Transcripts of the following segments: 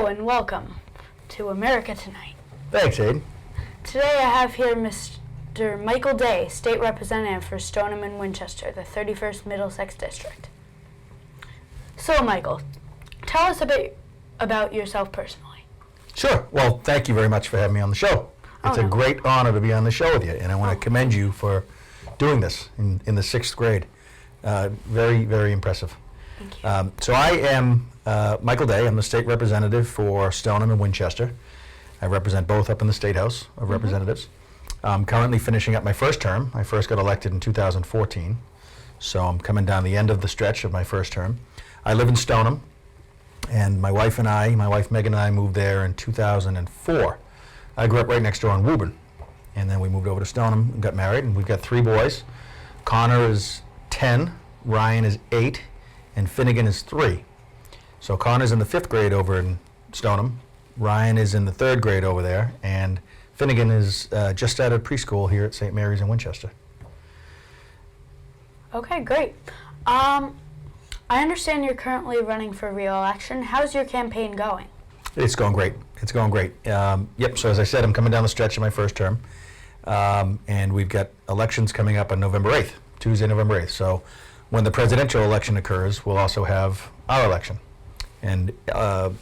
and welcome to America Tonight. Thanks, Aiden. Today I have here Mr. Michael Day, State Representative for Stoneham and Winchester, the 31st Middlesex District. So, Michael, tell us a bit about yourself personally. Sure. Well, thank you very much for having me on the show. It's a great honor to be on the show with you, and I want to commend you for doing this in the 6th grade. Very, very impressive. Thank you. So I am Michael Day. I'm the state representative for Stoneham and Winchester. I represent both up in the State House of Representatives. I'm currently finishing up my first term. I first got elected in 2014, so I'm coming down the end of the stretch of my first term. I live in Stoneham, and my wife Megan and I moved there in 2004. I grew up right next door in Woburn, and then we moved over to Stoneham and got married, and we've got 3 boys. Connor is 10, Ryan is 8, and Finnegan is 3. So Connor's in the 5th grade over in Stoneham, Ryan is in the 3rd grade over there, and Finnegan is just started preschool here at St. Mary's in Winchester. Okay, great. I understand you're currently running for re-election. How's your campaign going? It's going great. It's going great. Yep, so as I said, I'm coming down the stretch of my first term, and we've got elections coming up on November 8th, Tuesday, November 8th. So when the presidential election occurs, we'll also have our election. And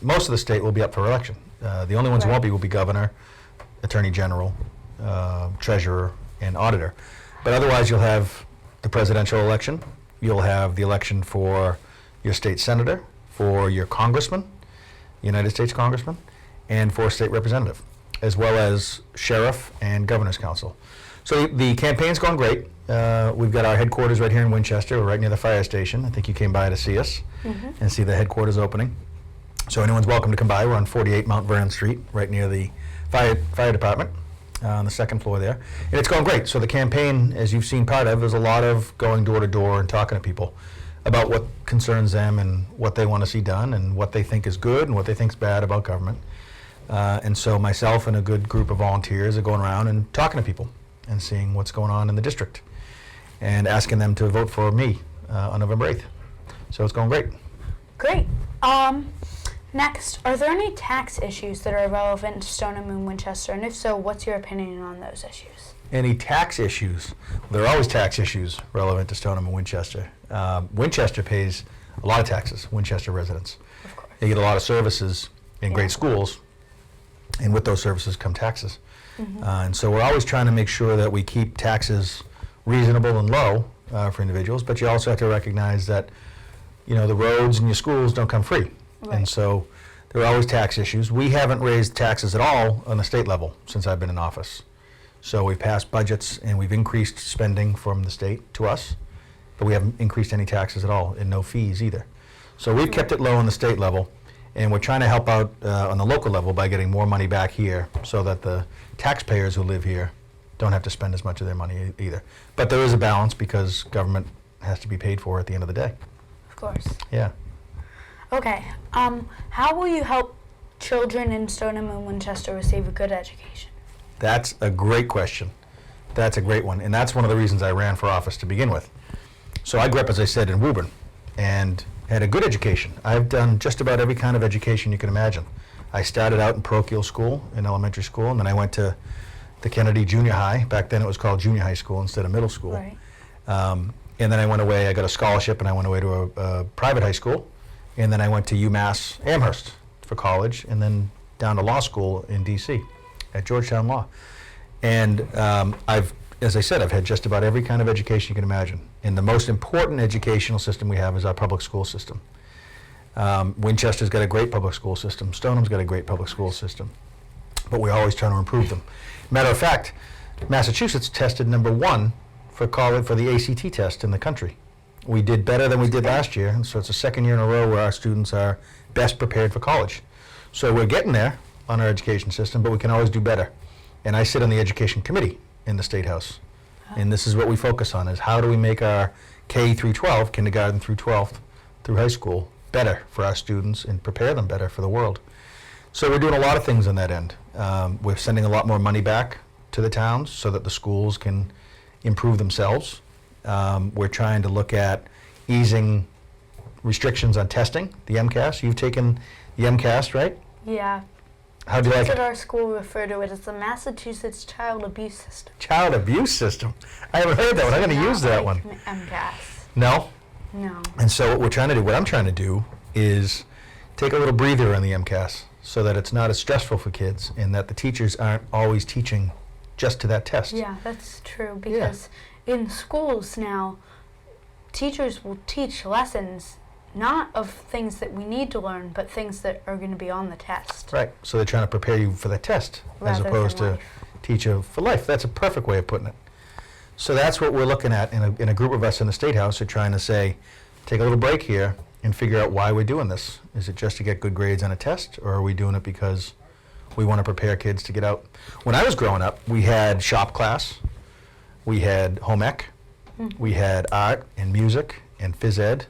most of the state will be up for election. The only ones who won't be will be governor, attorney general, treasurer, and auditor. But otherwise, you'll have the presidential election. You'll have the election for your state senator, for your congressman, United States congressman, and for state representative, as well as sheriff and governor's council. So the campaign's going great. We've got our headquarters right here in Winchester. We're right near the fire station. I think you came by to see us and see the headquarters opening. So anyone's welcome to come by. We're on 48 Mount Vernon Street, right near the fire department, on the 2nd floor there. And it's going great. So the campaign, as you've seen part of, there's a lot of going door to door and talking to people about what concerns them and what they want to see done and what they think is good and what they think is bad about government. And so myself and a good group of volunteers are going around and talking to people and seeing what's going on in the district and asking them to vote for me on November 8th. So it's going great. Great. Next, are there any tax issues that are relevant to Stoneham and Winchester? And if so, what's your opinion on those issues? Any tax issues? There are always tax issues relevant to Stoneham and Winchester. Winchester pays a lot of taxes, Winchester residents. Of course. They get a lot of services in great schools, and with those services come taxes. And so we're always trying to make sure that we keep taxes reasonable and low for individuals, but you also have to recognize that, the roads and your schools don't come free. Right. And so there are always tax issues. We haven't raised taxes at all on the state level since I've been in office. So we've passed budgets and we've increased spending from the state to us, but we haven't increased any taxes at all and no fees either. So we've kept it low on the state level, and we're trying to help out on the local level by getting more money back here so that the taxpayers who live here don't have to spend as much of their money either. But there is a balance because government has to be paid for at the end of the day. Of course. Yeah. Okay. How will you help children in Stoneham and Winchester receive a good education? That's a great question. That's a great one. And that's one of the reasons I ran for office to begin with. So I grew up, as I said, in Woburn and had a good education. I've done just about every kind of education you can imagine. I started out in parochial school, in elementary school, and then I went to the Kennedy Junior High. Back then it was called junior high school instead of middle school. Right. And then I went away, I got a scholarship, and I went away to a private high school. And then I went to UMass Amherst for college, and then down to law school in DC at Georgetown Law. And as I said, I've had just about every kind of education you can imagine. And the most important educational system we have is our public school system. Winchester's got a great public school system. Stoneham's got a great public school system. But we're always trying to improve them. Matter of fact, Massachusetts tested #1 for college for the ACT test in the country. We did better than we did last year, and so it's the 2nd year in a row where our students are best prepared for college. So we're getting there on our education system, but we can always do better. And I sit on the education committee in the State House. And this is what we focus on, is how do we make our K through 12, kindergarten through 12th, through high school, better for our students and prepare them better for the world. So we're doing a lot of things on that end. We're sending a lot more money back to the towns so that the schools can improve themselves. We're trying to look at easing restrictions on testing, the MCAS. You've taken the MCAS, right? Yeah. How do you like Kids it? at our school refer to it as the Massachusetts Child Abuse System. Child abuse system. I haven't heard that one. I'm going to Not use that like one. MCAS. No? No. And so what we're trying to do, what I'm trying to do is take a little breather on the MCAS so that it's not as stressful for kids and that the teachers aren't always teaching just to that test. Yeah, that's true because in schools now, teachers will teach lessons not of things that we need to learn, but things that are going to be on the test. Right. So they're trying to prepare you for the test as Rather opposed than to life. teach you for life. That's a perfect way of putting it. So that's what we're looking at in a group of us in the State House are trying to say, take a little break here and figure out why we're doing this. Is it just to get good grades on a test, or are we doing it because we want to prepare kids to get out? When I was growing up, we had shop class, we had home ec, we had art and music and phys ed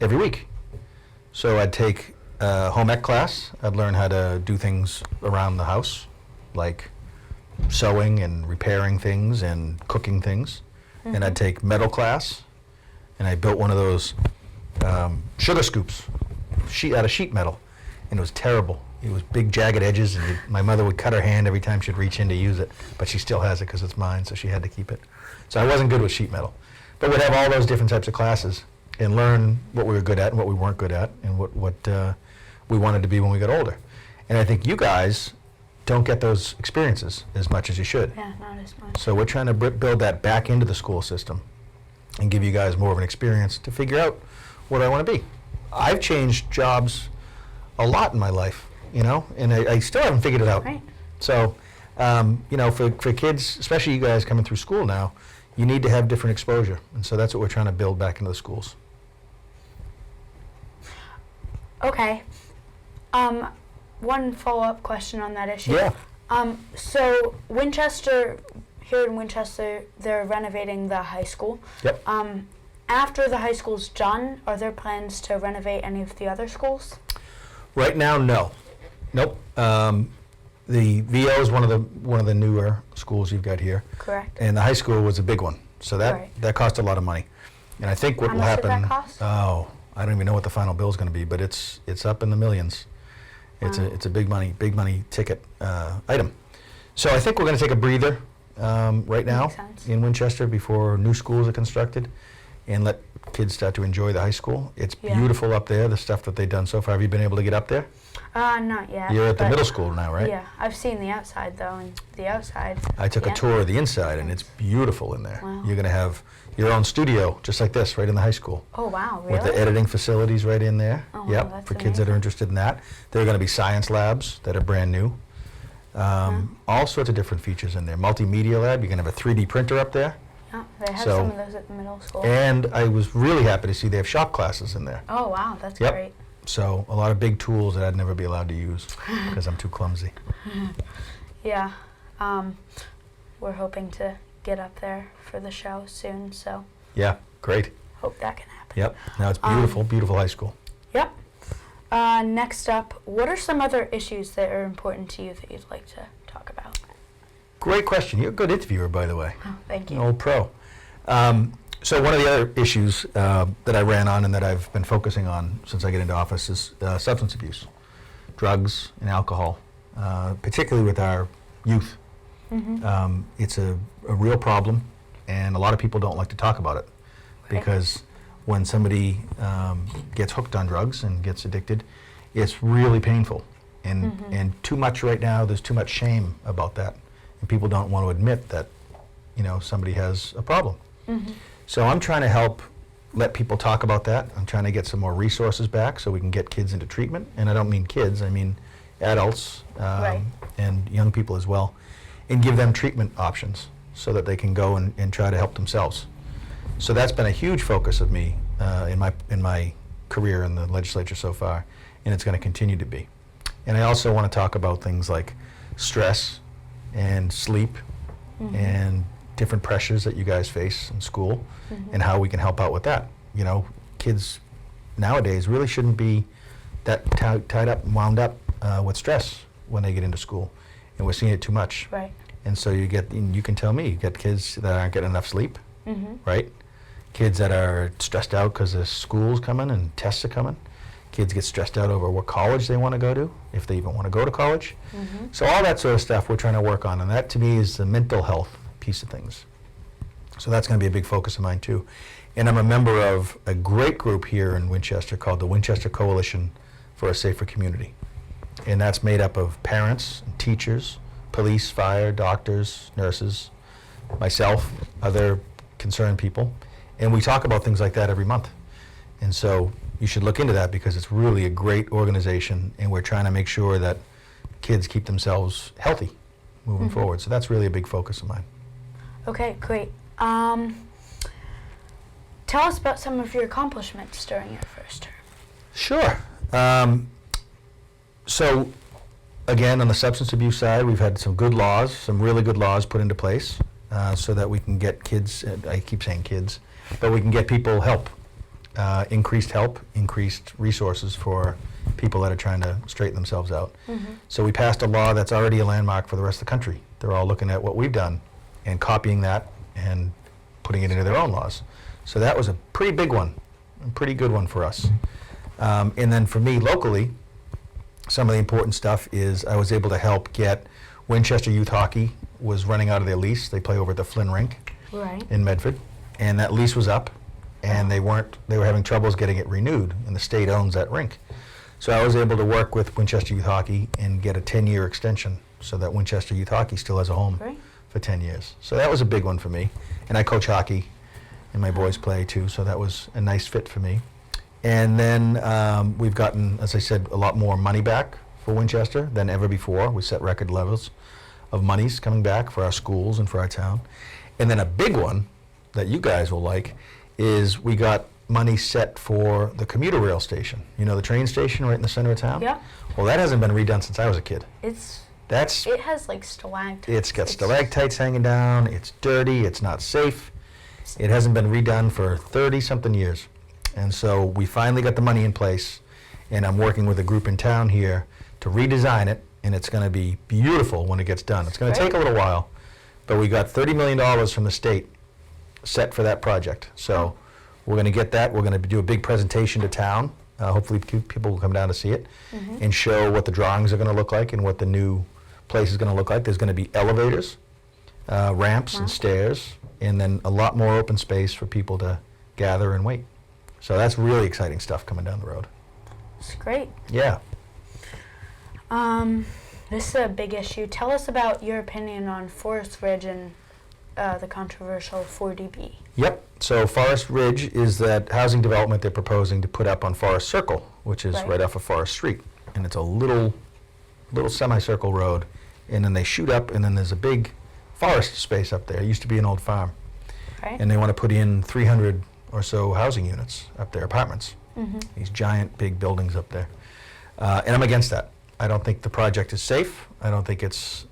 every week. So I'd take a home ec class, I'd learn how to do things around the house, like sewing and repairing things and cooking things. And I'd take metal class, and I built one of those sugar scoops out of sheet metal, and it was terrible. It was big jagged edges, and my mother would cut her hand every time she'd reach in to use it, but she still has it because it's mine, so she had to keep it. So I wasn't good with sheet metal. But we'd have all those different types of classes and learn what we were good at and what we weren't good at and what we wanted to be when we got older. And I think you guys don't get those experiences as much as you should. Yeah, not as much. So we're trying to build that back into the school system and give you guys more of an experience to figure out what I want to be. I've changed jobs a lot in my life, you know, and I still haven't figured it out. Right. So, you know, for kids, especially you guys coming through school now, you need to have different exposure. And so that's what we're trying to build back into the schools. Okay. One follow-up question on that issue. Yeah. So Winchester, here in Winchester, they're renovating the high school. Yep. After the high school's done, are there plans to renovate any of the other schools? Right now, no. Nope. The VO is one of the newer schools you've got here. Correct. And the high school was a big one, so Right. that cost a lot of money. And I think what How will much did happen. that cost? Oh, I don't even know what the final bill is going to be, but it's up in the millions. It's Wow. a big money ticket item. So I think we're going to take a breather right now Makes sense. in Winchester before new schools are constructed, and let kids start to enjoy the high school. It's Yeah. beautiful up there. The stuff that they've done so far. Have you been able to get up there? Not yet. You're at the but- middle school now, right? Yeah, I've seen the outside though, and the outside. I took yeah. a tour of the inside, and it's beautiful in there. Wow. You're going to have your own studio, just like this, right in the high school. Oh wow, really? With the editing facilities right in there. Oh, wow, Yep, that's for kids that are amazing. interested in that. There are going to be science labs that are brand new. All sorts of different features in there. Multimedia lab, you're going to have a 3D printer up there. Yeah, they have So- some of those at the middle school. And I was really happy to see they have shop classes in there. Oh wow, that's Yep. great. So a lot of big tools that I'd never be allowed to use because I'm too clumsy. Yeah, we're hoping to get up there for the show soon, so Yeah, great. hope that can happen. Yep. Now it's beautiful, beautiful high school. Yep. Next up, what are some other issues that are important to you that you'd like to talk about? Great question. You're a good interviewer, by the way. Oh, thank An you. old pro. So one of the other issues that I ran on and that I've been focusing on since I get into office is substance abuse, drugs and alcohol, particularly with our youth. It's a real problem, and a lot of people don't like to talk about it Right. because when somebody gets hooked on drugs and gets addicted, it's really painful. And too much right now, there's too much shame about that. And people don't want to admit that, you know, somebody has a problem. So I'm trying to help let people talk about that. I'm trying to get some more resources back so we can get kids into treatment. And I don't mean kids, I mean adults Right. and young people as well, and give them treatment options so that they can go and try to help themselves. So that's been a huge focus of me in my career in the legislature so far, and it's going to continue to be. And I also want to talk about things like stress and sleep and different pressures that you guys face in school and how we can help out with that. You know, kids nowadays really shouldn't be that tied up and wound up with stress when they get into school, and we're seeing it too much. Right. And so you can tell me, you get kids that aren't getting enough sleep, Mm-hmm. right? Kids that are stressed out because the school's coming and tests are coming. Kids get stressed out over what college they want to go to, if they even want to go to college. So all that sort of stuff we're trying to work on, and that to me is the mental health piece of things. So that's going to be a big focus of mine too. And I'm a member of a great group here in Winchester called the Winchester Coalition for a Safer Community. And that's made up of parents, and teachers, police, fire, doctors, nurses, myself, other concerned people. And we talk about things like that every month. And so you should look into that because it's really a great organization, and we're trying to make sure that kids keep themselves healthy moving forward. So that's really a big focus of mine. Okay, great. Tell us about some of your accomplishments during your first term. Sure. So, again, on the substance abuse side, we've had some good laws, some really good laws put into place so that we can get kids, I keep saying kids, but we can get people help, increased resources for people that are trying to straighten themselves out. So we passed a law that's already a landmark for the rest of the country. They're all looking at what we've done and copying that and putting it into their own laws. So that was a pretty big one, a pretty good one for us. And then for me locally, some of the important stuff is I was able to help get Winchester Youth Hockey was running out of their lease. They play over at the Flynn Rink in Medford, and that lease was up, and they were having troubles getting it renewed, and the state owns that rink. So I was able to work with Winchester Youth Hockey and get a 10-year extension so that Winchester Youth Hockey still has a home for 10 years. So that was a big one for me. And I coach hockey, and my boys play too, so that was a nice fit for me. And then we've gotten, as I said, a lot more money back for Winchester than ever before. We set record levels of monies coming back for our schools and for our town. And then a big one that you guys will like is we got money set for the commuter rail station. You know, the train station right in the center of town? Yeah. Well, that hasn't been redone since I was a kid. It has like stalactites. It's got stalactites hanging down. It's dirty. It's not safe. It hasn't been redone for 30-something years. And so we finally got the money in place, and I'm working with a group in town here to redesign it, and it's going to be beautiful when it gets done. It's going to take a little while, but we got $30 million from the state set for that project. So we're going to get that. We're going to do a big presentation to town. Hopefully people will come down to see it and show what the drawings are going to look like and what the new place is going to look like. There's going to be elevators, ramps and stairs, and then a lot more open space for people to gather and wait. So that's really exciting stuff coming down the road. It's great. Yeah. This is a big issue. Tell us about your opinion on Forest Ridge and the controversial 40B. Yep. So Forest Ridge is that housing development they're proposing to put up on Forest Circle, which is right off of Forest Street. And it's a little semicircle road. And then they shoot up, and then there's a big forest space up there. It used to be an old farm. And they want to put in 300 or so housing units up there, apartments. These giant big buildings up there. And I'm against that. I don't think the project is safe. I don't think it's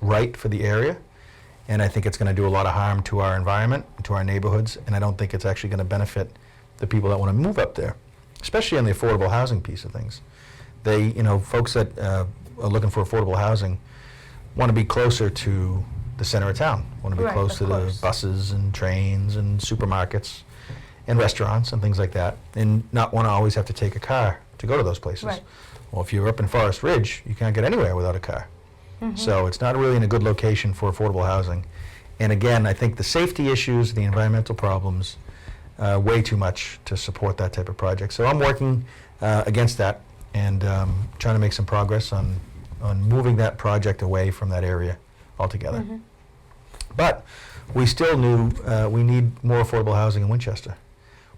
right for the area. And I think it's going to do a lot of harm to our environment, to our neighborhoods, and I don't think it's actually going to benefit the people that want to move up there, especially on the affordable housing piece of things. They, folks that are looking for affordable housing want to be closer to the center of town, want to be close to the buses and trains and supermarkets and restaurants and things like that, and not want to always have to take a car to go to those places. Well, if you're up in Forest Ridge, you can't get anywhere without a car. So it's not really in a good location for affordable housing. And again, I think the safety issues, the environmental problems, way too much to support that type of project. So I'm working against that and trying to make some progress on moving that project away from that area altogether. But we still knew we need more affordable housing in Winchester.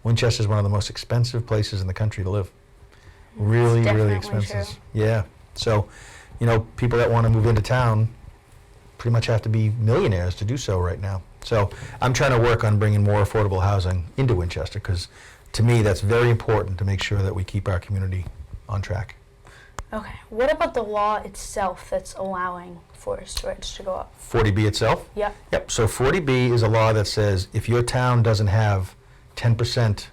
Winchester is one of the most expensive places in the country to live. Really, really expensive. True. Yeah. So, people that want to move into town pretty much have to be millionaires to do so right now. So I'm trying to work on bringing more affordable housing into Winchester because to me that's very important to make sure that we keep our community on track. Okay. What about the law itself that's allowing Forest Ridge to go up? 40B itself? Yep. So 40B is a law that says if your town doesn't have 10%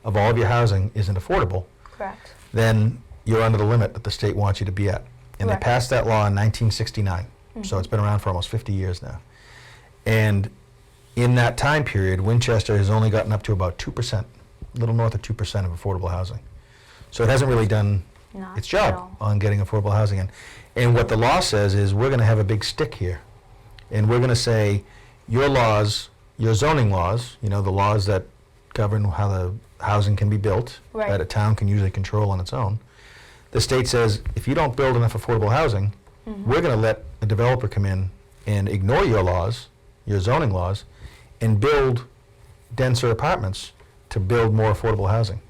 of all of your housing isn't affordable, Correct. then you're under the limit that the state wants you to be at. And they passed that law in 1969. So it's been around for almost 50 years now. And in that time period, Winchester has only gotten up to about 2%, a little north of 2% of affordable housing. So it hasn't really done Not its at job all. on getting affordable housing in. And what the law says is we're going to have a big stick here. And we're going to say your laws, your zoning laws, the laws that govern how the housing can be built, Right. that a town can usually control on its own. The state says if you don't build enough affordable housing, we're going to let a developer come in and ignore your laws, your zoning laws, and build denser apartments to build more affordable housing.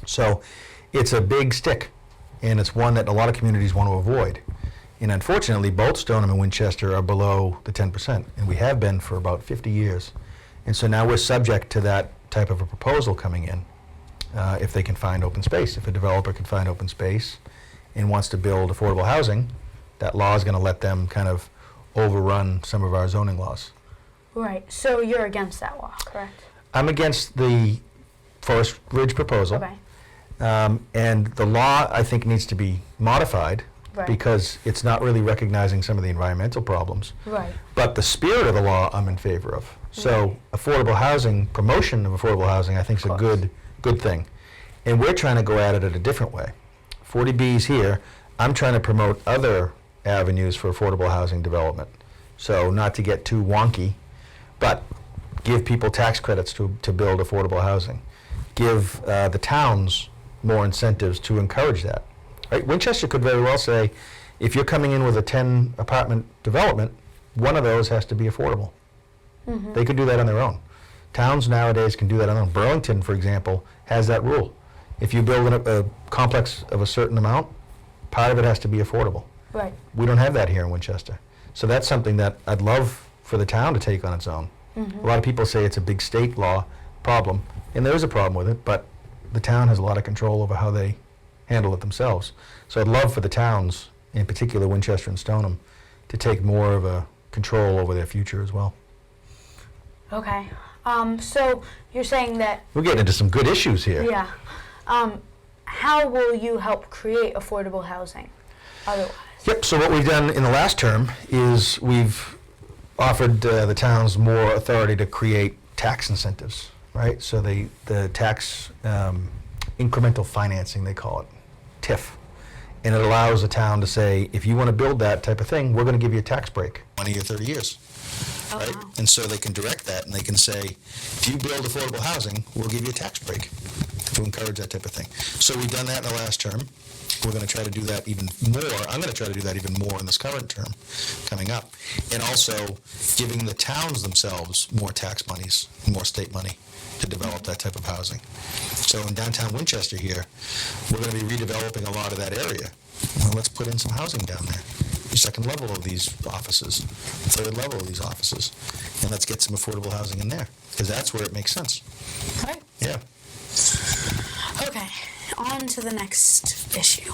So it's a big stick, and it's one that a lot of communities want to avoid. And unfortunately, both Stoneham and Winchester are below the 10%, and we have been for about 50 years. And so now we're subject to that type of a proposal coming in, if they can find open space. If a developer can find open space and wants to build affordable housing, that law is going to let them kind of overrun some of our zoning laws. Right. So you're against that law, correct? I'm against the Forest Ridge proposal. Okay. And the law, I think, needs to be modified Right. because it's not really recognizing some of the environmental problems. Right. But the spirit of the law, I'm in favor of. So affordable housing, promotion of affordable housing, I think is a Of course. good thing. And we're trying to go at it in a different way. 40B's here. I'm trying to promote other avenues for affordable housing development. So not to get too wonky, but give people tax credits to build affordable housing. Give the towns more incentives to encourage that. Right? Winchester could very well say, if you're coming in with a 10 apartment development, one of those has to be affordable. They could do that on their own. Towns nowadays can do that on their own. Burlington, for example, has that rule. If you build a complex of a certain amount, part of it has to be affordable. Right. We don't have that here in Winchester. So that's something that I'd love for the town to take on its own. A lot of people say it's a big state law problem, and there is a problem with it, but the town has a lot of control over how they handle it themselves. So I'd love for the towns, in particular Winchester and Stoneham, to take more of a control over their future as well. Okay. So you're saying that, We're getting into some good issues here. yeah. How will you help create affordable housing otherwise? Yep, so what we've done in the last term is we've offered the towns more authority to create tax incentives, right? So the tax incremental financing, they call it, TIF. And it allows a town to say, if you want to build that type of thing, we're going to give you a tax break, 20 or 30 years. Oh, Right? wow. And so they can direct that, and they can say, if you build affordable housing, we'll give you a tax break to encourage that type of thing. So we've done that in the last term. We're going to try to do that even more. I'm going to try to do that even more in this current term coming up. And also giving the towns themselves more tax monies, more state money to develop that type of housing. So in downtown Winchester here, we're going to be redeveloping a lot of that area. Well, let's put in some housing down there. The second level of these offices, third level of these offices, and let's get some affordable housing in there, because that's where it makes sense. Right. Yeah. Okay. On to the next issue.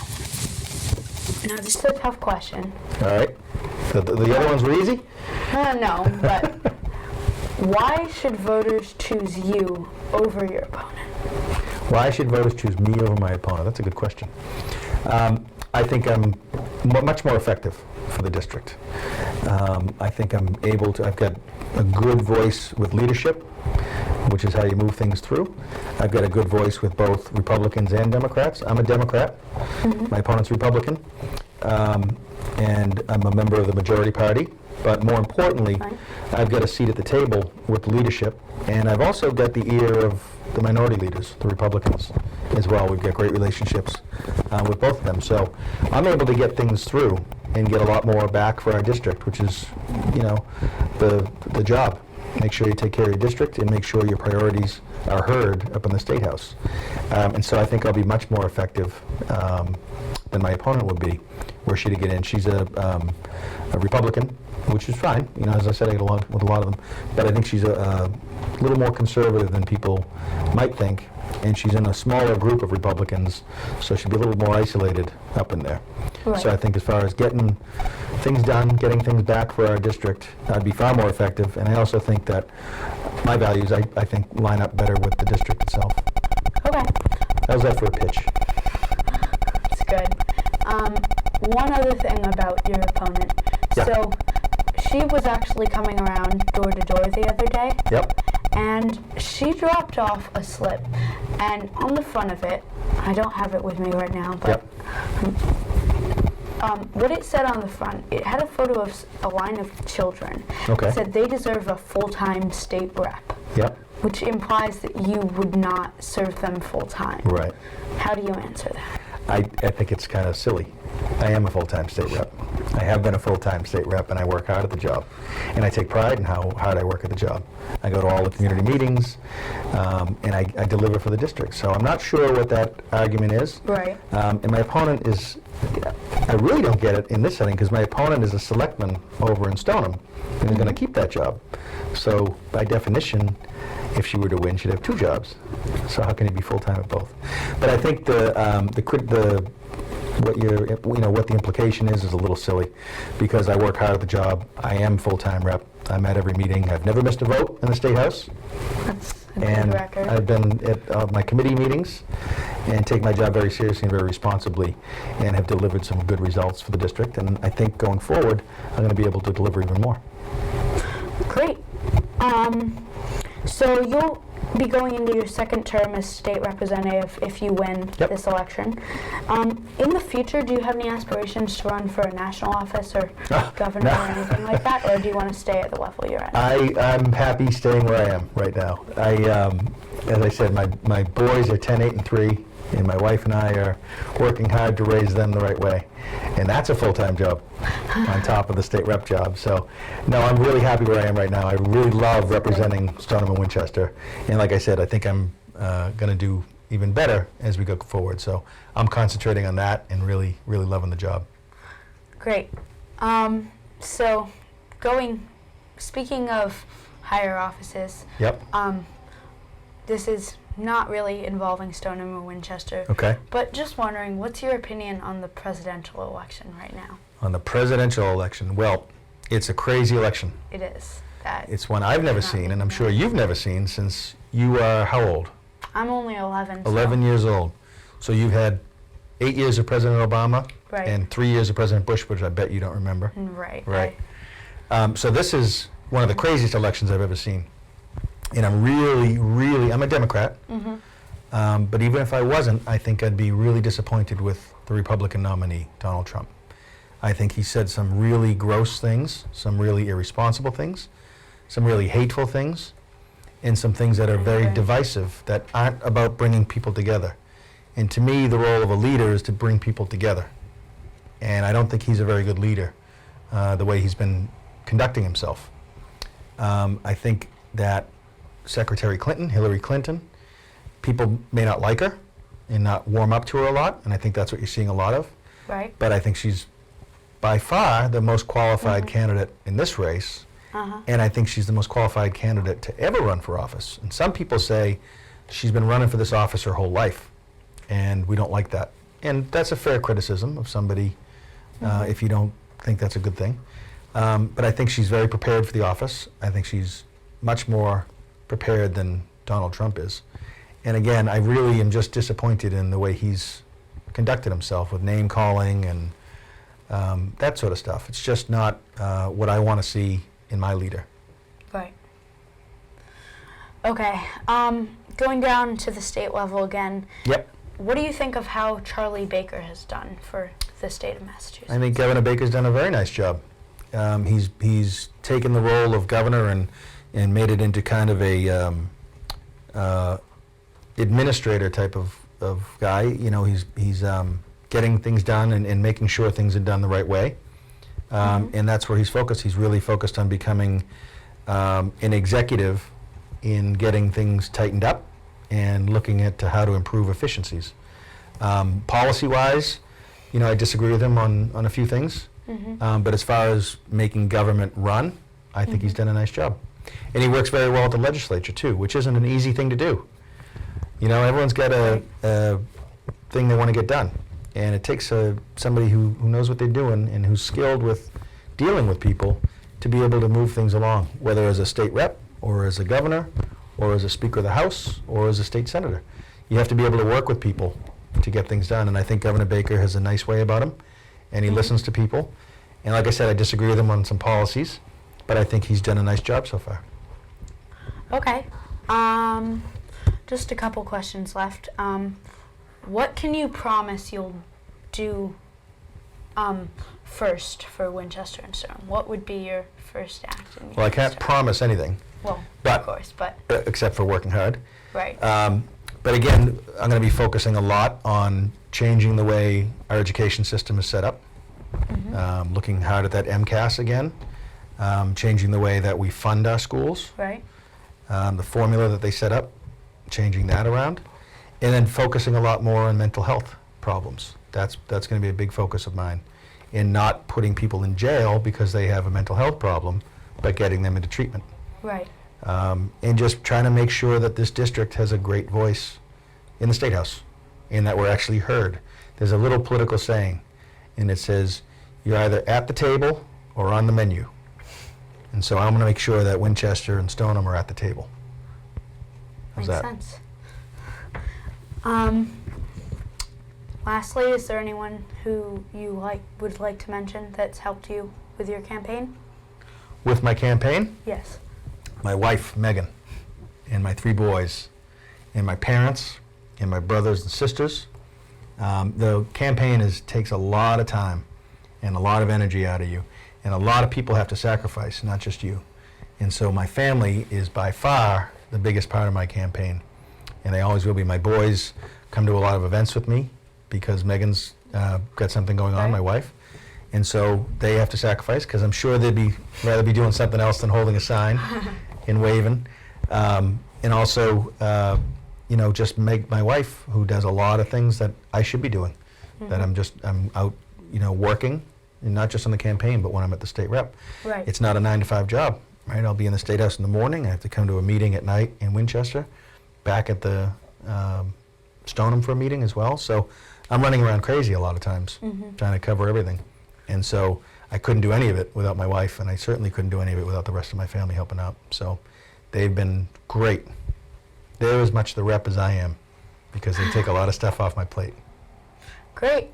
Now, this is a tough question. All right. The other ones were easy? No, but why should voters choose you over your opponent? Why should voters choose me over my opponent? That's a good question. I think I'm much more effective for the district. I think I'm able to, I've got a good voice with leadership, which is how you move things through. I've got a good voice with both Republicans and Democrats. I'm a Democrat. My opponent's Republican. And I'm a member of the majority party. But more importantly, Right. I've got a seat at the table with the leadership. And I've also got the ear of the minority leaders, the Republicans, as well. We've got great relationships with both of them. So I'm able to get things through and get a lot more back for our district, which is, the job. Make sure you take care of your district and make sure your priorities are heard up in the State House. And so I think I'll be much more effective than my opponent would be were she to get in. She's a Republican, which is fine. As I said, I get along with a lot of them. But I think she's a little more conservative than people might think. And she's in a smaller group of Republicans, so she'd be a little more isolated up in there. Right. So I think as far as getting things done, getting things back for our district, I'd be far more effective. And I also think that my values, I think, line up better with the district itself. Okay. How's that for a pitch? That's good. One other thing about your opponent. Yeah. So she was actually coming around door to door the other day, Yep. and she dropped off a slip, and on the front of it, I don't have it with me right now, but what it said on the front, it had a photo of a line of children. Okay. It said they deserve a full-time state rep, Yep. which implies that you would not serve them full-time. Right. How do you answer that? I think it's kind of silly. I am a full-time state rep. I have been a full-time state rep, and I work hard at the job. And I take pride in how hard I work at the job. I go to all the community meetings, and I deliver for the district. So I'm not sure what that argument is. Right. And my opponent is, I really don't get it in this setting, because my opponent is a selectman over in Stoneham, and is going to keep that job. So by definition, if she were to win, she'd have two jobs. So how can he be full-time at both? But I think what the implication is a little silly, because I work hard at the job. I am full-time rep. I'm at every meeting. I've never missed a vote in the State House. That's a good And record. I've been at my committee meetings and take my job very seriously and very responsibly, and have delivered some good results for the district. And I think going forward, I'm going to be able to deliver even more. Great. So you'll be going into your second term as state representative if you win Yep. this election. In the future, do you have any aspirations to run for a national office or governor no. or anything like that, or do you want to stay at the level you're at? I'm happy staying where I am right now. As I said, my boys are 10, 8, and 3, and my wife and I are working hard to raise them the right way. And that's a full-time job on top of the state rep job. So, no, I'm really happy where I am right now. I really love representing Stoneham and Winchester. And like I said, I think I'm going to do even better as we go forward. So I'm concentrating on that and really, really loving the job. Great. So speaking of higher offices, Yep. this is not really involving Stoneham or Winchester. Okay. But just wondering, what's your opinion on the presidential election right now? On the presidential election, well, it's a crazy election. It is. It's one I've never seen, and I'm sure you've never seen, since you are how old? I'm only 11. 11 years old. So you've had 8 years of President Obama, Right. and 3 years of President Bush, which I bet you don't remember. Right. Right. So this is one of the craziest elections I've ever seen. And I'm really, I'm a Democrat, but even if I wasn't, I think I'd be really disappointed with the Republican nominee, Donald Trump. I think he said some really gross things, some really irresponsible things, some really hateful things, and some things that are very Right. divisive, that aren't about bringing people together. And to me, the role of a leader is to bring people together. And I don't think he's a very good leader, the way he's been conducting himself. I think that Secretary Clinton, Hillary Clinton, people may not like her and not warm up to her a lot, and I think that's what you're seeing a lot of. Right. But I think she's by far the most qualified candidate in this race, and I think she's the most qualified candidate to ever run for office. And some people say she's been running for this office her whole life, and we don't like that. And that's a fair criticism of somebody if you don't think that's a good thing. But I think she's very prepared for the office. I think she's much more prepared than Donald Trump is. And again, I really am just disappointed in the way he's conducted himself with name calling and that sort of stuff. It's just not what I want to see in my leader. Right. Okay. Going down to the state level again. Yep. What do you think of how Charlie Baker has done for the state of Massachusetts? I think Governor Baker's done a very nice job. He's taken the role of governor and made it into kind of a administrator type of guy. You know, he's getting things done and making sure things are done the right way. And that's where he's focused. He's really focused on becoming an executive in getting things tightened up and looking at how to improve efficiencies. Policy-wise, you know, I disagree with him on a few things. But as far as making government run, I think he's done a nice job. And he works very well at the legislature, too, which isn't an easy thing to do. You know, everyone's got a thing they want to get done. And it takes somebody who knows what they're doing and who's skilled with dealing with people to be able to move things along, whether as a state rep or as a governor or as a Speaker of the House or as a state senator. You have to be able to work with people to get things done. And I think Governor Baker has a nice way about him, and he listens to people. And like I said, I disagree with him on some policies, but I think he's done a nice job so far. Okay. Just a couple questions left. What can you promise you'll do first for Winchester and Stoneham? What would be your first act? In Well, I can't promise anything, Well, but- of course, but except for working hard. right. But again, I'm going to be focusing a lot on changing the way our education system is set up, looking hard at that MCAS again, changing the way that we fund our schools, Right. the formula that they set up, changing that around, and then focusing a lot more on mental health problems. That's going to be a big focus of mine, in not putting people in jail because they have a mental health problem, but getting them into treatment. Right. And just trying to make sure that this district has a great voice in the State House, and that we're actually heard. There's a little political saying, and it says, you're either at the table or on the menu. And so I'm going to make sure that Winchester and Stoneham are at the table. How's Makes that? sense. Lastly, is there anyone who you would like to mention that's helped you with your campaign? With my campaign, Yes. my wife, Megan, and my 3 boys, and my parents, and my brothers and sisters. The campaign takes a lot of time and a lot of energy out of you, and a lot of people have to sacrifice, not just you. And so my family is by far the biggest part of my campaign, and they always will be. My boys come to a lot of events with me because Megan's got something going on, Right. my wife, and so they have to sacrifice because I'm sure they'd rather be doing something else than holding a sign and waving. And also, just make my wife, who does a lot of things that I should be doing, that I'm out, working, and not just on the campaign, but when I'm at the state rep. Right. It's not a 9 to 5 job, right? I'll be in the State House in the morning. I have to come to a meeting at night in Winchester, back at the Stoneham for a meeting as well. So I'm running around crazy a lot of times, trying to cover everything. And so I couldn't do any of it without my wife, and I certainly couldn't do any of it without the rest of my family helping out. So they've been great. They're as much the rep as I am, because they take a lot of stuff off my plate. Great.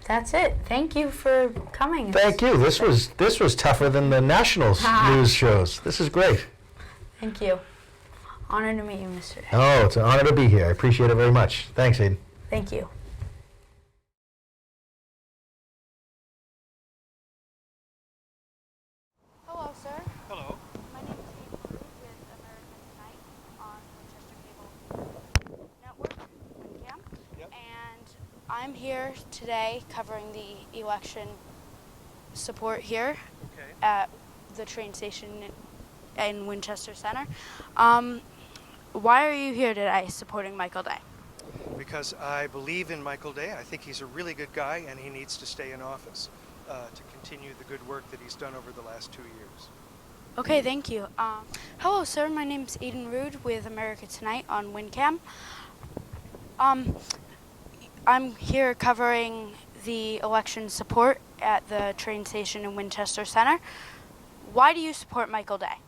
That's it. Thank you for coming. Thank you. This was tougher than the national news shows. This is great. Thank you. Honored to meet you, Mr. Day. Oh, it's an honor to be here. I appreciate it very much. Thanks, Aiden. Thank you. Hello, sir. Hello. My name is Aiden Rude with American Tonight on Winchester Cable Network, WinCam. Yep. And I'm here today covering the election support here Okay. at the train station in Winchester Center. Why are you here today supporting Michael Day? Because I believe in Michael Day. I think he's a really good guy, and he needs to stay in office to continue the good work that he's done over the last 2 years. Okay, thank you. Hello, sir. My name is Aiden Rude with America Tonight on WinCam. I'm here covering the election support at the train station in Winchester Center. Why do you support Michael Day?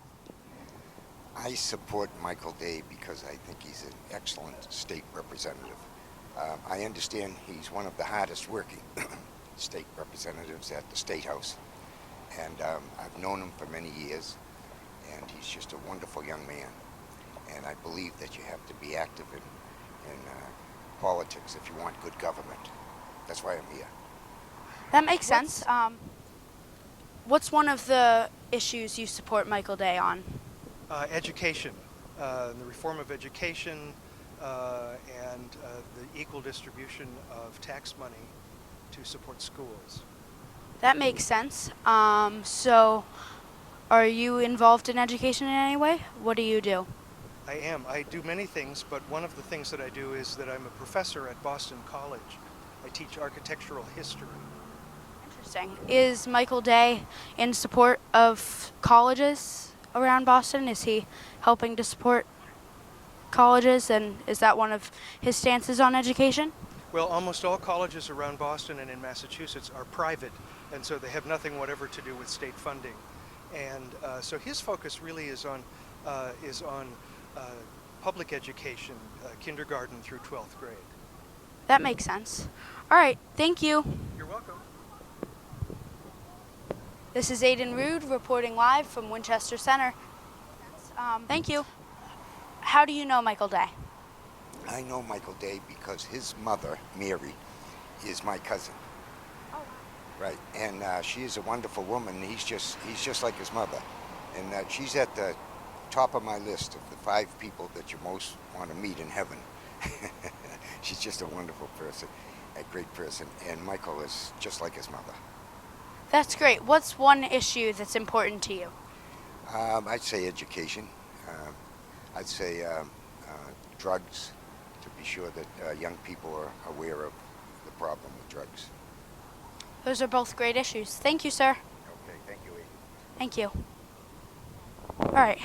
I support Michael Day because I think he's an excellent state representative. I understand he's one of the hardest working state representatives at the State House. And I've known him for many years, and he's just a wonderful young man. And I believe that you have to be active in politics if you want good government. That's why I'm here. That makes sense. What's one of the issues you support Michael Day on? Education, the reform of education, and the equal distribution of tax money to support schools. That makes sense. So, are you involved in education in any way? What do you do? I am. I do many things, but one of the things that I do is that I'm a professor at Boston College. I teach architectural history. Interesting. Is Michael Day in support of colleges around Boston? Is he helping to support colleges, and is that one of his stances on education? Well, almost all colleges around Boston and in Massachusetts are private, and so they have nothing whatever to do with state funding. And so his focus really is on public education, kindergarten through 12th grade. That makes sense. All right, thank you. You're welcome. This is Aiden Rude reporting live from Winchester Center. Thank you. How do you know Michael Day? I know Michael Day because his mother, Mary, is my cousin. Right, and she is a wonderful woman. He's just like his mother, and she's at the top of my list of the 5 people that you most want to meet in heaven. She's just a wonderful person, a great person, and Michael is just like his mother. That's great. What's one issue that's important to you? I'd say education. I'd say drugs, to be sure that young people are aware of the problem with drugs. Those are both great issues. Thank you, sir. Okay, thank you, Aiden. Thank you. All right.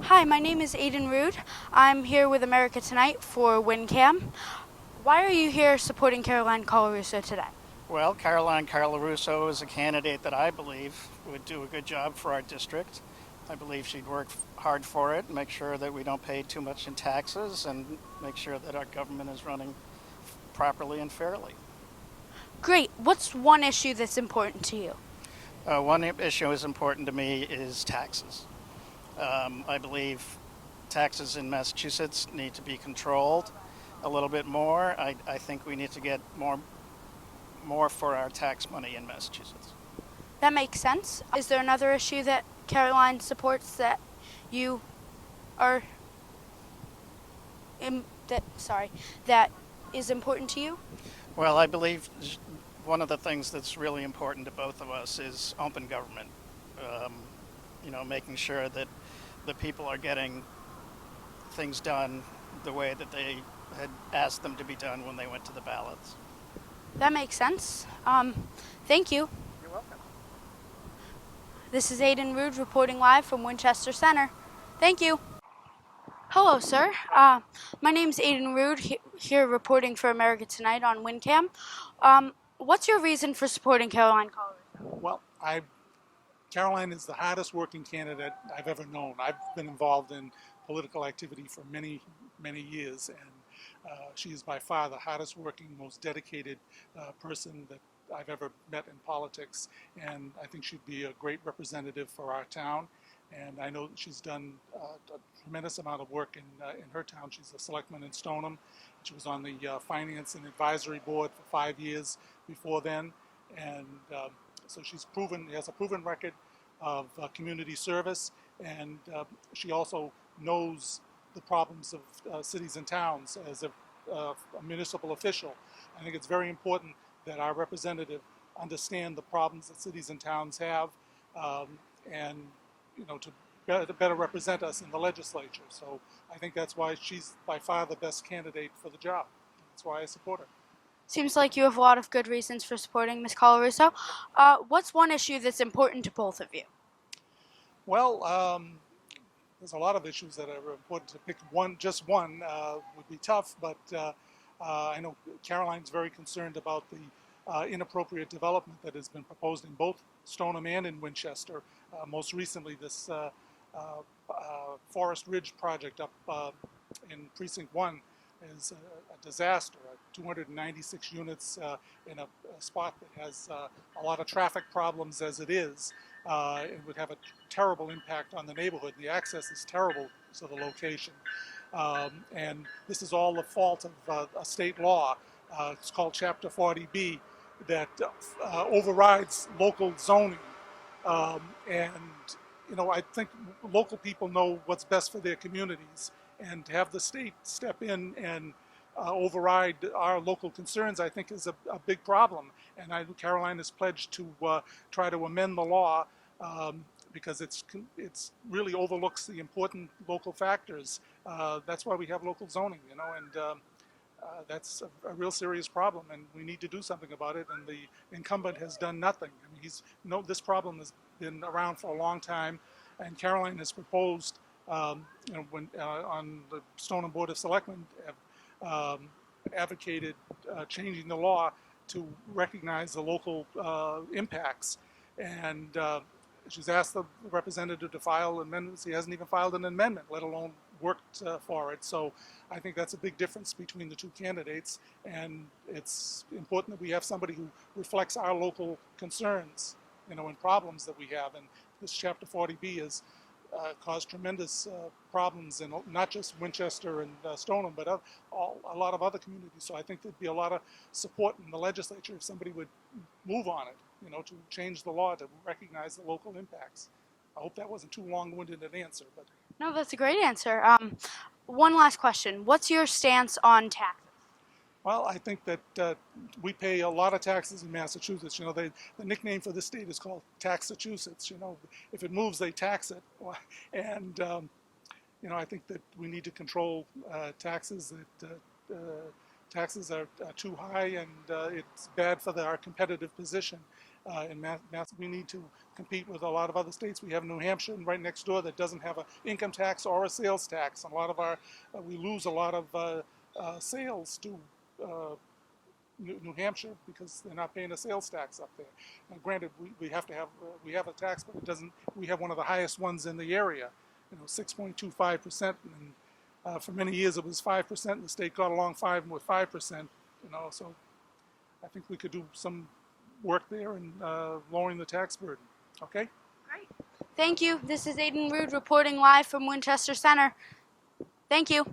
Hi, my name is Aiden Rude. I'm here with America Tonight for WinCam. Why are you here supporting Caroline Colarusso today? Well, Caroline Colarusso is a candidate that I believe would do a good job for our district. I believe she'd work hard for it, make sure that we don't pay too much in taxes, and make sure that our government is running properly and fairly. Great. What's one issue that's important to you? One issue is important to me is taxes. I believe taxes in Massachusetts need to be controlled a little bit more. I think we need to get more for our tax money in Massachusetts. That makes sense. Is there another issue that Caroline supports that you are that is important to you? Well, I believe one of the things that's really important to both of us is open government. Making sure that the people are getting things done the way that they had asked them to be done when they went to the ballots. That makes sense. Thank you. You're welcome. This is Aiden Rude reporting live from Winchester Center. Thank you. Hello, sir. My name's Aiden Rude, here reporting for America Tonight on WinCam. What's your reason for supporting Caroline Colarusso? Well, Caroline is the hardest working candidate I've ever known. I've been involved in political activity for many, many years, and she is by far the hardest working, most dedicated person that I've ever met in politics, and I think she'd be a great representative for our town. And I know that she's done a tremendous amount of work in her town. She's a selectman in Stoneham. She was on the Finance and Advisory Board for 5 years before then, and so she has a proven record of community service, and she also knows the problems of cities and towns as a municipal official. I think it's very important that our representative understand the problems that cities and towns have, and to better represent us in the legislature. So I think that's why she's by far the best candidate for the job. That's why I support her. Seems like you have a lot of good reasons for supporting Ms. Colarusso. What's one issue that's important to both of you? Well, there's a lot of issues that are important. To pick just one would be tough, but I know Caroline's very concerned about the inappropriate development that has been proposed in both Stoneham and in Winchester. Most recently, this Forest Ridge project up in Precinct 1 is a disaster. 296 units in a spot that has a lot of traffic problems as it is. It would have a terrible impact on the neighborhood. The access is terrible to the location. And this is all the fault of a state law. It's called Chapter 40B that overrides local zoning. And I think local people know what's best for their communities, and to have the state step in and override our local concerns, I think, is a big problem. And Caroline has pledged to try to amend the law because it's really overlooks the important local factors. That's why we have local zoning, and that's a real serious problem, and we need to do something about it. And the incumbent has done nothing. I mean, this problem has been around for a long time, and Caroline has proposed, on the Stoneham Board of Selectmen, advocated changing the law to recognize the local impacts. And she's asked the representative to file amendments. He hasn't even filed an amendment, let alone worked for it. So I think that's a big difference between the two candidates, and it's important that we have somebody who reflects our local concerns, and problems that we have. And this Chapter 40B is caused tremendous problems in not just Winchester and Stoneham, but a lot of other communities. So I think there'd be a lot of support in the legislature if somebody would move on it, to change the law to recognize the local impacts. I hope that wasn't too long-winded an answer, but No, that's a great answer. One last question. What's your stance on taxes? well, I think that we pay a lot of taxes in Massachusetts. The nickname for the state is called Taxachusetts. If it moves, they tax it, and I think that we need to control taxes. That taxes are too high, and it's bad for our competitive position. In Mass, we need to compete with a lot of other states. We have New Hampshire right next door that doesn't have an income tax or a sales tax. And a lot of we lose a lot of sales to New Hampshire because they're not paying a sales tax up there. Now, granted, we have to have we have a tax, but it doesn't. We have one of the highest ones in the area, 6.25%. And for many years it was 5%. And the state got along fine with 5%. So I think we could do some work there in lowering the tax burden. Okay. Great. Thank you. This is Aiden Rude reporting live from Winchester Center. Thank you.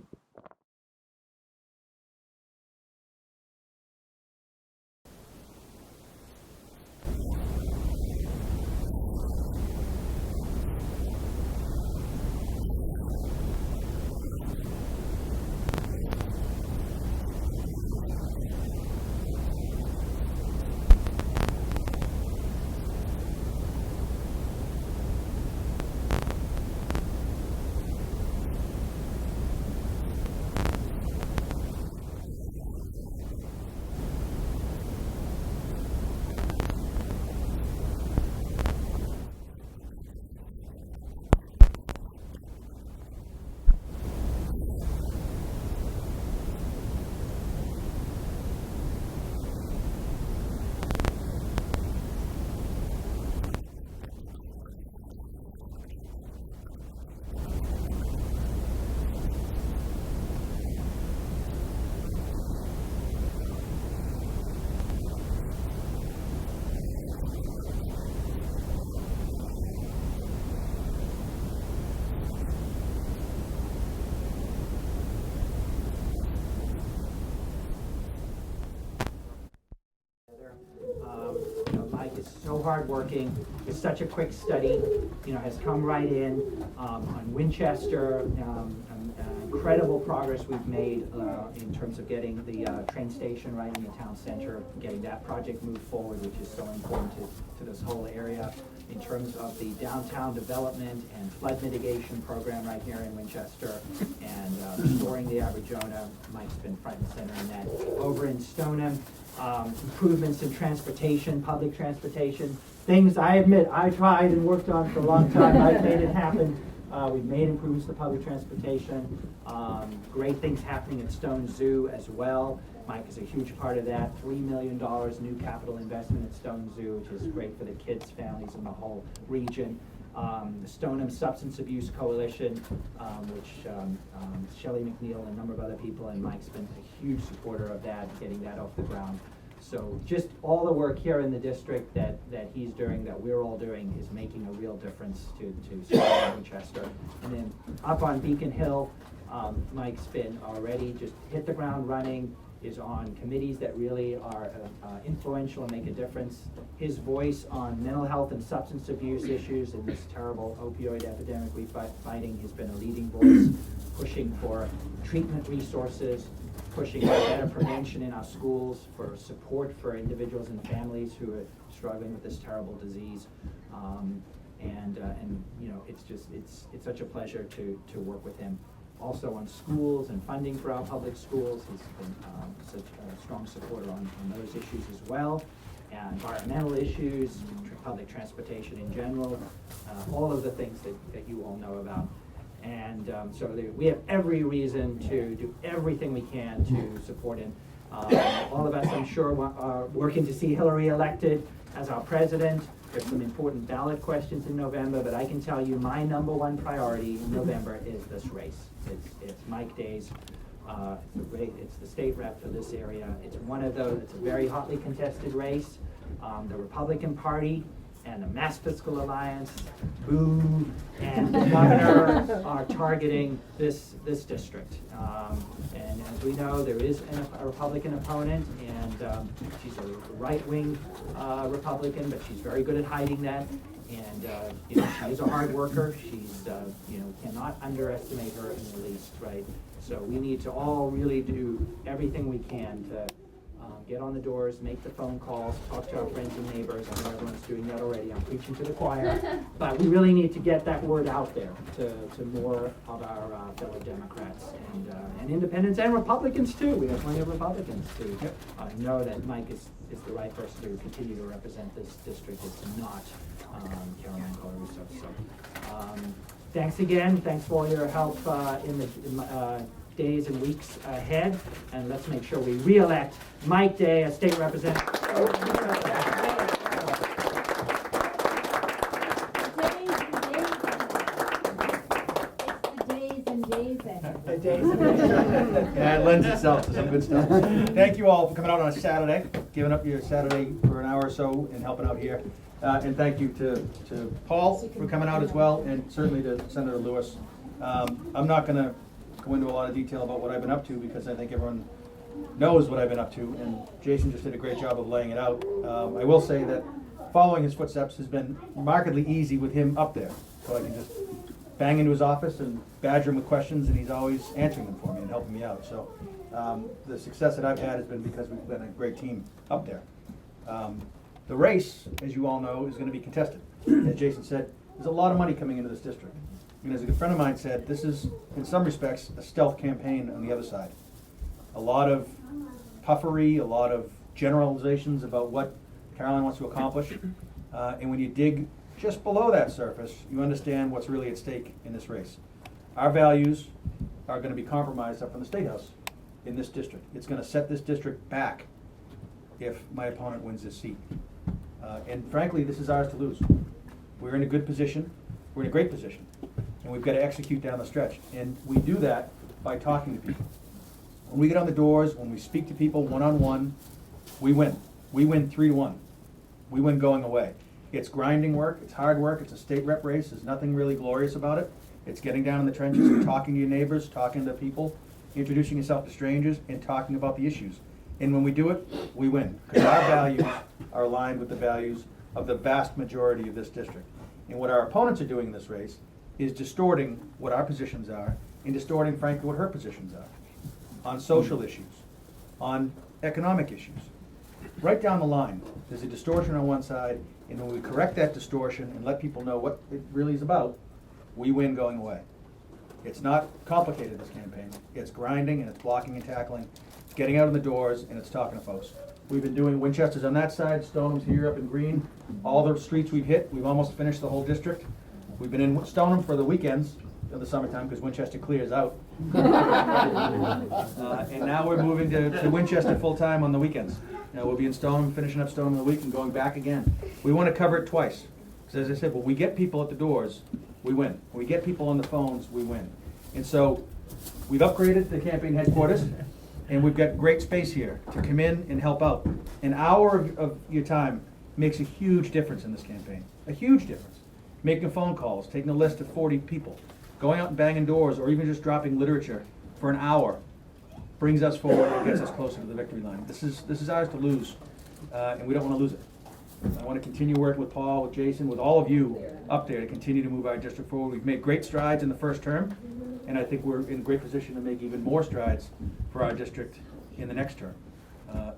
Mike is so hardworking. It's such a quick study. Has come right in on Winchester. Incredible progress we've made in terms of getting the train station right in the town center, getting that project moved forward, which is so important to this whole area. In terms of the downtown development and flood mitigation program right here in Winchester, and restoring the Aberjona, Mike's been front and center in that. Over in Stoneham, improvements in transportation, public transportation, things I admit I tried and worked on for a long time. I've made it happen. We've made improvements to public transportation. Great things happening at Stone Zoo as well. Mike is a huge part of that. $3 million new capital investment at Stone Zoo, which is great for the kids, families, and the whole region. The Stoneham Substance Abuse Coalition, which Shelley McNeil and a number of other people, and Mike's been a huge supporter of that, getting that off the ground. So just all the work here in the district that he's doing, that we're all doing, is making a real difference to Winchester. And then up on Beacon Hill, Mike's been already just hit the ground running, is on committees that really are influential and make a difference. His voice on mental health and substance abuse issues in this terrible opioid epidemic we're fighting, he's been a leading voice, pushing for treatment resources, pushing for better prevention in our schools, for support for individuals and families who are struggling with this terrible disease. It's such a pleasure to work with him. Also on schools and funding for our public schools, he's been such a strong supporter on those issues as well. And environmental issues, public transportation in general, all of the things that you all know about. And we have every reason to do everything we can to support him. All of us, I'm sure, are working to see Hillary elected as our president. There's some important ballot questions in November, but I can tell you my #1 priority in November is this race. It's Mike Day's. It's the state rep for this area. It's one of those. It's a very hotly contested race. The Republican Party and the Mass Fiscal Alliance, boo, and the governor are targeting this district. And as we know, there is a Republican opponent, and she's a right-wing Republican, but she's very good at hiding that. And she is a hard worker. She's cannot underestimate her in the least, right? So we need to all really do everything we can to get on the doors, make the phone calls, talk to our friends and neighbors. I know everyone's doing that already. I'm preaching to the choir. But we really need to get that word out there to more of our fellow Democrats and independents and Republicans too. We have plenty of Republicans to know that Mike is the right person to continue to represent this district. It's not Caroline Colarusso. So thanks again. Thanks for all your help in the days and weeks ahead, and let's make sure we re-elect Mike Day as state representative. Yeah, it lends itself to some good stuff. Thank you all for coming out on a Saturday, giving up your Saturday for an hour or so and helping out here. And thank you to Paul for coming out as well, and certainly to Senator Lewis. I'm not going to go into a lot of detail about what I've been up to because I think everyone knows what I've been up to, and Jason just did a great job of laying it out. I will say that following his footsteps has been markedly easy with him up there, so I can just bang into his office and badger him with questions, and he's always answering them for me and helping me out. So the success that I've had has been because we've been a great team up there. The race, as you all know, is going to be contested. As Jason said, there's a lot of money coming into this district. And as a good friend of mine said, this is, in some respects, a stealth campaign on the other side. A lot of puffery, a lot of generalizations about what Caroline wants to accomplish. And when you dig just below that surface, you understand what's really at stake in this race. Our values are going to be compromised up in the State House in this district. It's going to set this district back if my opponent wins this seat. And frankly, this is ours to lose. We're in a good position. We're in a great position. And we've got to execute down the stretch. And we do that by talking to people. When we get on the doors, when we speak to people one-on-one, we win. We win 3-1. We win going away. It's grinding work. It's hard work. It's a state rep race. There's nothing really glorious about it. It's getting down in the trenches and talking to your neighbors, talking to people, introducing yourself to strangers, and talking about the issues. And when we do it, we win. Because our values are aligned with the values of the vast majority of this district. And what our opponents are doing in this race is distorting what our positions are and distorting, frankly, what her positions are on social issues, on economic issues. Right down the line, there's a distortion on one side, and when we correct that distortion and let people know what it really is about, we win going away. It's not complicated, this campaign. It's grinding, and it's blocking and tackling. It's getting out in the doors, and it's talking to folks. We've been doing Winchester's on that side, Stoneham's here up in green. All the streets we've hit, we've almost finished the whole district. We've been in Stoneham for the weekends of the summertime because Winchester clears out. And now we're moving to Winchester full-time on the weekends. We'll be in Stoneham, finishing up Stoneham in the week and going back again. We want to cover it twice. Because as I said, when we get people at the doors, we win. When we get people on the phones, we win. And so we've upgraded the campaign headquarters, and we've got great space here to come in and help out. An hour of your time makes a huge difference in this campaign. A huge difference. Making phone calls, taking a list of 40 people, going out and banging doors, or even just dropping literature for an hour brings us forward and gets us closer to the victory line. This is ours to lose, and we don't want to lose it. I want to continue working with Paul, with Jason, with all of you up there to continue to move our district forward. We've made great strides in the first term, and I think we're in a great position to make even more strides for our district in the next term.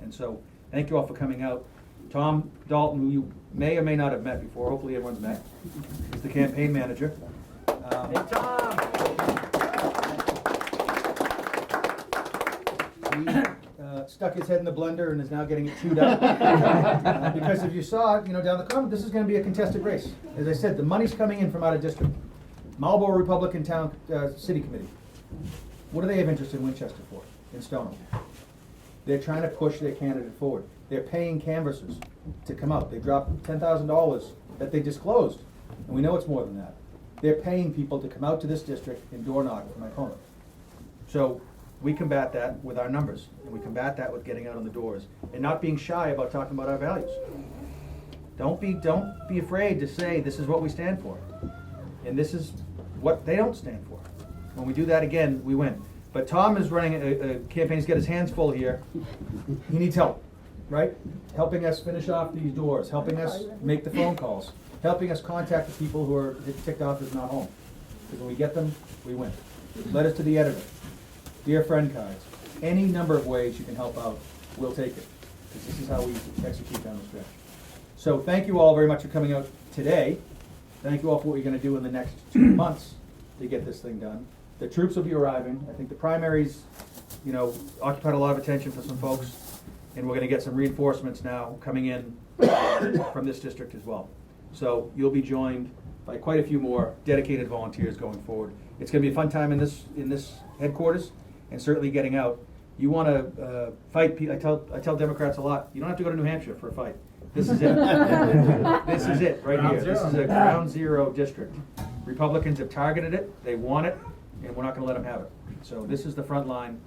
And so thank you all for coming out. Tom Dalton, who you may or may not have met before, hopefully everyone's met, is the campaign manager. Hey, Tom! He stuck his head in the blender and is now getting it chewed up. Because if you saw, down the common, this is going to be a contested race. As I said, the money's coming in from out of district. Marlboro Republican Town City Committee. What do they have interest in Winchester for, in Stoneham? They're trying to push their candidate forward. They're paying canvassers to come out. They dropped $10,000 that they disclosed, and we know it's more than that. They're paying people to come out to this district and door knock for my opponent. So we combat that with our numbers, and we combat that with getting out on the doors and not being shy about talking about our values. Don't be afraid to say this is what we stand for. And this is what they don't stand for. When we do that again, we win. But Tom is running a campaign, he's got his hands full here. He needs help, right? Helping us finish off these doors, helping us make the phone calls, helping us contact the people who are ticked off as not home. Because when we get them, we win. Letters to the editor, dear friend cards, any number of ways you can help out, we'll take it. Because this is how we execute down the stretch. So thank you all very much for coming out today. Thank you all for what you're going to do in the next 2 months to get this thing done. The troops will be arriving. I think the primaries, occupied a lot of attention for some folks, and we're going to get some reinforcements now coming in from this district as well. So you'll be joined by quite a few more dedicated volunteers going forward. It's going to be a fun time in this headquarters, and certainly getting out. You want to fight? I tell Democrats a lot. You don't have to go to New Hampshire for a fight. This is it. This is it right here. This is a ground zero district. Republicans have targeted it. They want it, and we're not going to let them have it. So this is the front line.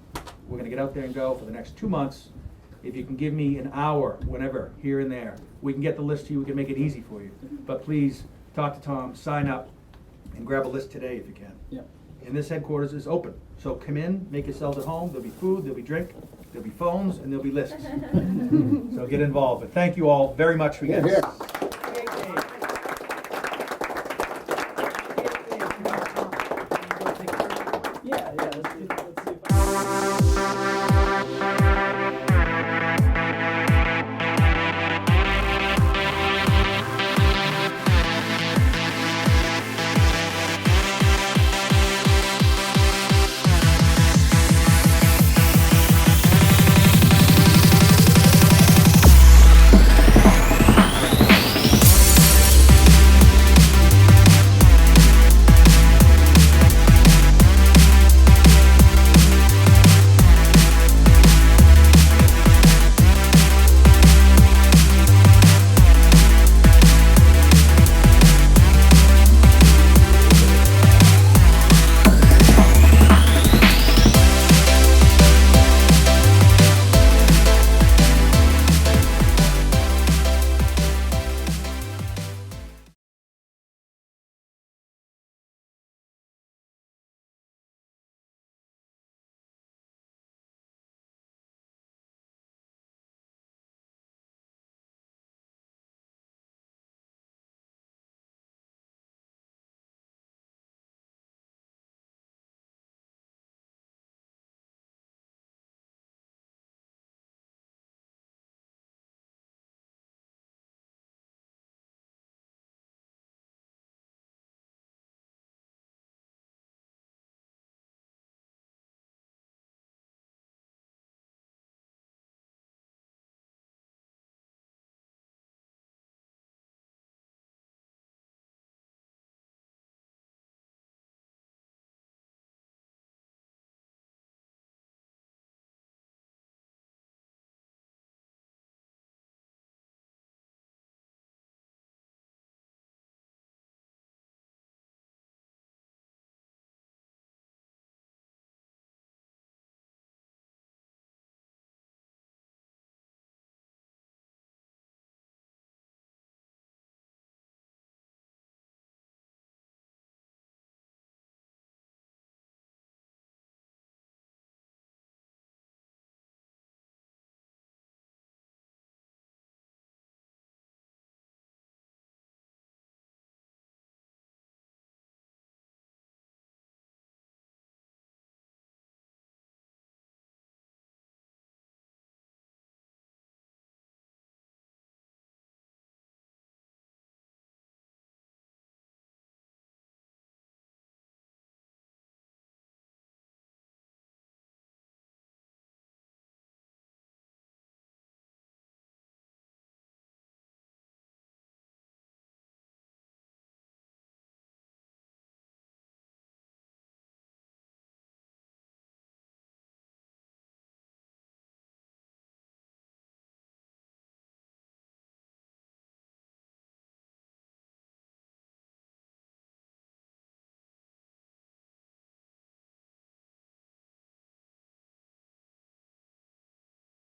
We're going to get out there and go for the next 2 months. If you can give me an hour, whenever, here and there, we can get the list to you. We can make it easy for you. But please talk to Tom, sign up, and grab a list today if you can. Yep. And this headquarters is open. So come in, make yourselves at home. There'll be food, there'll be drink, there'll be phones, and there'll be lists. So get involved. But thank you all very much for getting Here. Yeah, let's do that.